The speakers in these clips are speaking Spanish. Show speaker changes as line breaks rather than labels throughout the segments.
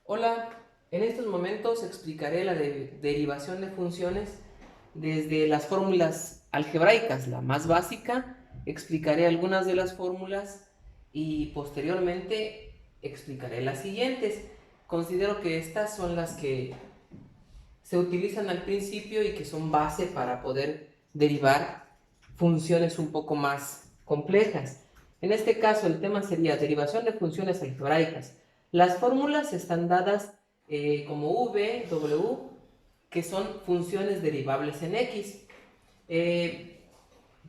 Hola, en estos momentos explicaré la derivación de funciones desde las fórmulas algebraicas, la más básica, explicaré algunas de las fórmulas y posteriormente explicaré las siguientes. Considero que estas son las que se utilizan al principio y que son base para poder derivar funciones un poco más complejas. En este caso, el tema sería derivación de funciones algebraicas. Las fórmulas están dadas como v, w, que son funciones derivables en x.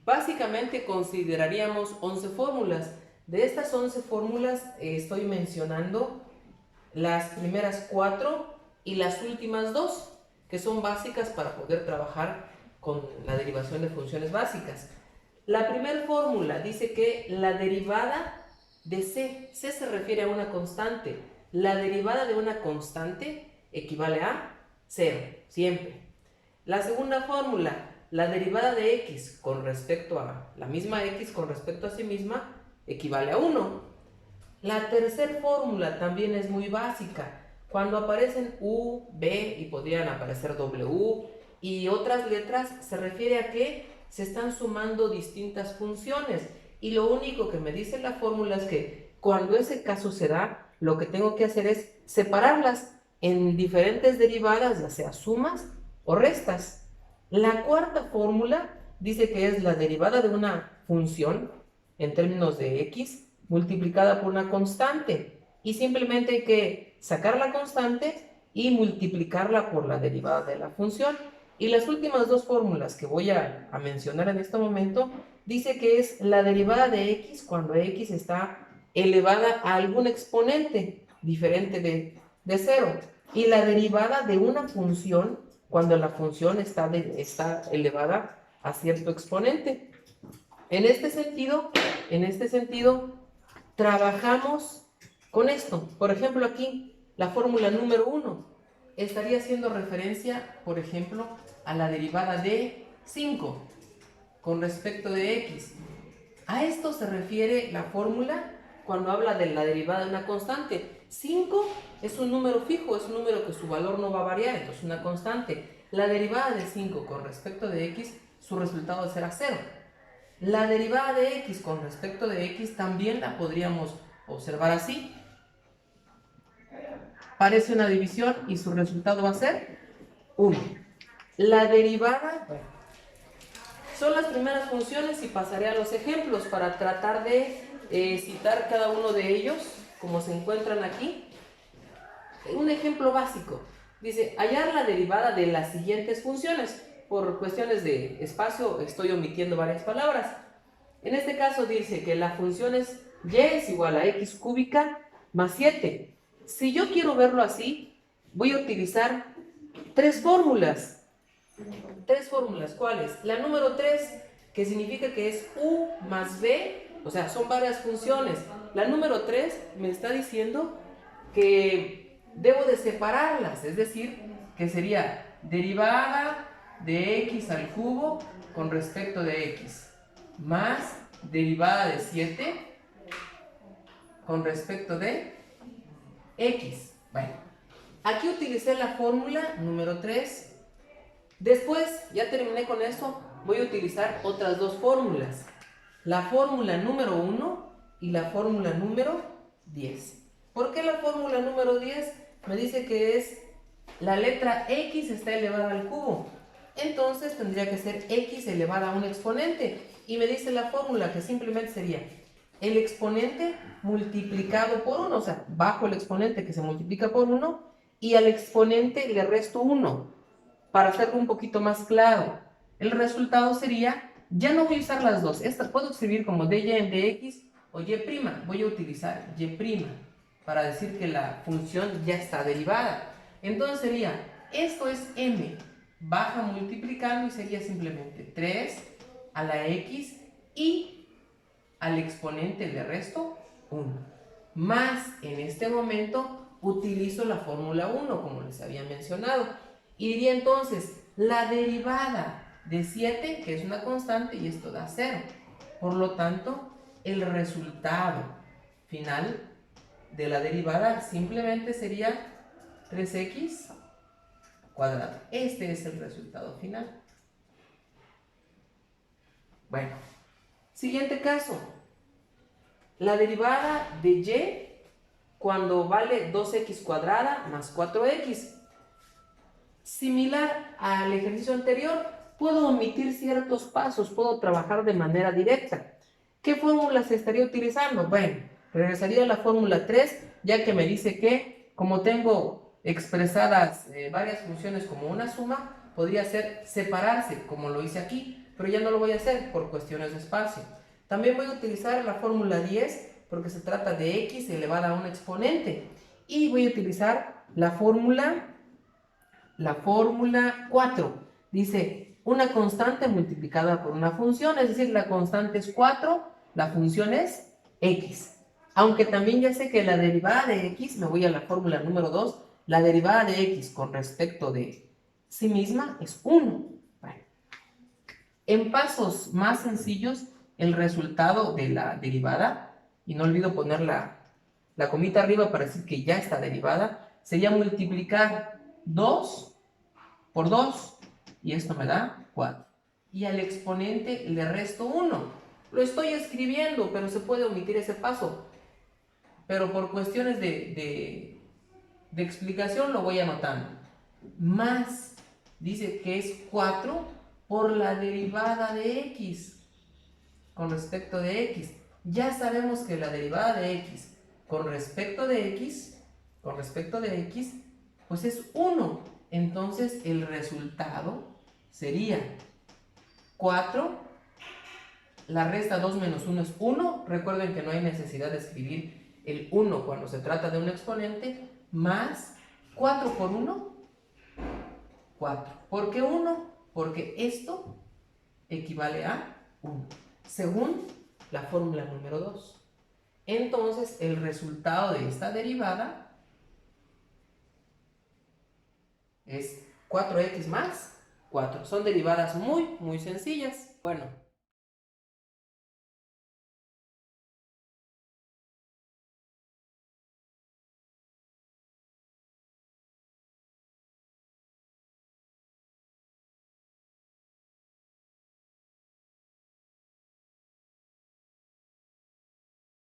Básicamente consideraríamos 11 fórmulas. De estas 11 fórmulas estoy mencionando las primeras 4 y las últimas 2, que son básicas para poder trabajar con la derivación de funciones básicas. La primera fórmula dice que la derivada de C se refiere a una constante. La derivada de una constante equivale a 0, siempre. La segunda fórmula, la derivada de x con respecto a la misma x con respecto a sí misma, equivale a 1. La tercera fórmula también es muy básica. Cuando aparecen U, B y podrían aparecer W y otras letras, se refiere a que se están sumando distintas funciones. Y lo único que me dice la fórmula es que cuando ese caso se da, lo que tengo que hacer es separarlas en diferentes derivadas, ya sea sumas o restas. La cuarta fórmula dice que es la derivada de una función en términos de x multiplicada por una constante y simplemente hay que sacar la constante y multiplicarla por la derivada de la función. Y las últimas dos fórmulas que voy a mencionar en este momento dice que es la derivada de x cuando x está elevada a algún exponente diferente de 0 y la derivada de una función cuando la función está elevada a cierto exponente. En este sentido, trabajamos con esto. Por ejemplo, aquí, la fórmula número 1 estaría haciendo referencia, por ejemplo, a la derivada de 5 con respecto de x. A esto se refiere la fórmula cuando habla de la derivada de una constante. 5 es un número fijo, es un número que su valor no va a variar, entonces una constante. La derivada de 5 con respecto de x, su resultado será 0. La derivada de x con respecto de x también la podríamos observar así. Parece una división y su resultado va a ser 1. La derivada, bueno, son las primeras funciones y pasaré a los ejemplos para tratar de citar cada uno de ellos, como se encuentran aquí. Un ejemplo básico. Dice, hallar la derivada de las siguientes funciones. Por cuestiones de espacio estoy omitiendo varias palabras. En este caso dice que la función es y es igual a x cúbica más 7. Si yo quiero verlo así, voy a utilizar tres fórmulas. Tres fórmulas, ¿cuáles? La número 3, que significa que es u más b, o sea, son varias funciones. La número 3 me está diciendo que debo de separarlas, es decir, que sería derivada de x al cubo con respecto de x, más derivada de 7 con respecto de x. Bueno, aquí utilicé la fórmula número 3. Después, ya terminé con esto, voy a utilizar otras dos fórmulas. La fórmula número 1 y la fórmula número 10. ¿Por qué la fórmula número 10? Me dice que es la letra x está elevada al cubo. Entonces tendría que ser x elevada a un exponente. Y me dice la fórmula que simplemente sería el exponente multiplicado por 1. O sea, bajo el exponente que se multiplica por 1 y al exponente le resto 1. Para hacerlo un poquito más claro, el resultado sería, ya no voy a usar las dos, esta puedo escribir como dy en dx o y', voy a utilizar y' para decir que la función ya está derivada. Entonces sería, esto es m, baja multiplicando y sería simplemente 3 a la x y al exponente le resto 1. Más en este momento utilizo la fórmula 1 como les había mencionado. Y diría entonces, la derivada de 7, que es una constante, y esto da 0. Por lo tanto, el resultado final de la derivada simplemente sería 3x cuadrado. Este es el resultado final. Bueno, siguiente caso. La derivada de y cuando vale 2x cuadrada más 4x. Similar al ejercicio anterior, puedo omitir ciertos pasos, puedo trabajar de manera directa. ¿Qué fórmulas estaría utilizando? Bueno, regresaría a la fórmula 3, ya que me dice que, como tengo expresadas varias funciones como una suma, podría ser separarse, como lo hice aquí, pero ya no lo voy a hacer por cuestiones de espacio. También voy a utilizar la fórmula 10, porque se trata de x elevada a un exponente. Y voy a utilizar la fórmula 4. Dice, una constante multiplicada por una función, es decir, la constante es 4, la función es x. Aunque también ya sé que la derivada de x, me voy a la fórmula número 2, la derivada de x con respecto de sí misma es 1. Bueno, en pasos más sencillos, el resultado de la derivada, y no olvido poner la comita arriba para decir que ya está derivada, sería multiplicar 2 por 2, y esto me da 4. Y al exponente le resto 1. Lo estoy escribiendo, pero se puede omitir ese paso. Pero por cuestiones de explicación lo voy anotando. Más, dice que es 4 por la derivada de x con respecto de x. Ya sabemos que la derivada de x con respecto de x, pues es 1. Entonces el resultado sería 4, la resta 2 menos 1 es 1. Recuerden que no hay necesidad de escribir el 1 cuando se trata de un exponente, más 4 por 1, 4. ¿Por qué 1? Porque esto equivale a 1, según la fórmula número 2. Entonces el resultado de esta derivada es 4x más 4. Son derivadas muy sencillas. Bueno,